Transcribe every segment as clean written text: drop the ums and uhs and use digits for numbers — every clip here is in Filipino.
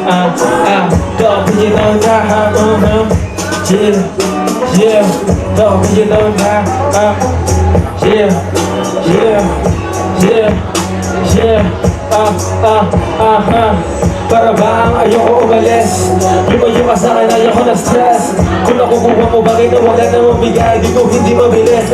Dog, you know that, yeah, dog, you know that, Para bang ayoko umalis, lumayo ka sa'kin, ayoko na stress. Kung nakukuha mo, bakit na wala na mabigay? Di ko hindi mabilis,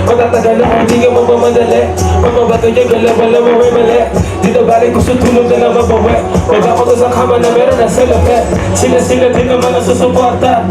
matatagal ako, hindi ka mapamadali. Pamabato yung galaw, wala mo may mali. Di na balik, gusto tulog na lang mabawi. Huwag ako to sa kama na meron na salapit. Sila din naman ang susuporta.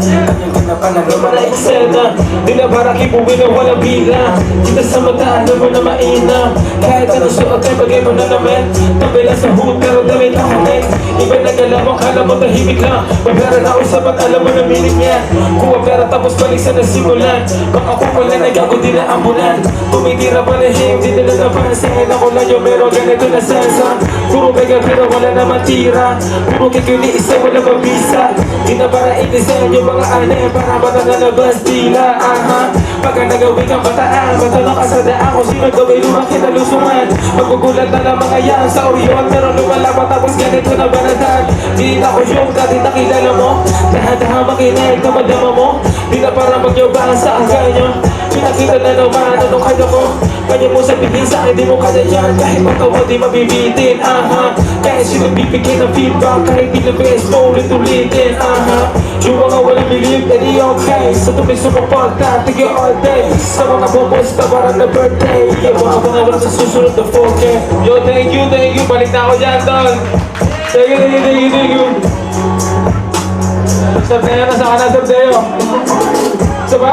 Naman na eksena, di na para kipuwi na walang bila. Kita sa mata, alam mo na mainam. Kahit anong suot ay bagay mo na namin. Tabela sa hood, pero damit ako next. Iba na galawang, kala mo tahimik lang. Mabera na usapan, alam mo na minig niya. Kuha pera tapos balik sa nasimulan. Baka kung wala nagago, di na ambulan. Tumitira pa na him, di nila napansin. Ako lang yung meron, ganito na sensa. Puro mega pero wala naman tira. Puro kikili, isa wala mabisa. Di na para itisan yung mga ane. Para mata na labas tila, Pagka nagawin kang bataan, matanong ka sa daan kung sino daw ay lumaki na lusungan. Maggugulat na ng mga yan sa Orion, pero lumalaban tapos ganito na banatan. Di na ko yung dati nakilala mo. Dahan-dahan makinig na madama mo. Di na para magyabaan sa aganya. Pinakita na naman anong kaya mo. Kanya mo sabihin sa akin, di mo kaya yan. Kahit magkawa di mabibitin, Kahit sino bibigyan ng feedback, kahit di na best mo ulit-ulitin, Yung mga walang believe, edi okay. Sa tumis sa kapagta, tigil all day. Sa mga bumusta parang na birthday. Yung mga pangalan sa susunod na 4K. Yo, thank you, balik na ako dyan, Don. Thank you. Sabtayo na sa kanan, sabtayo. Isa ba?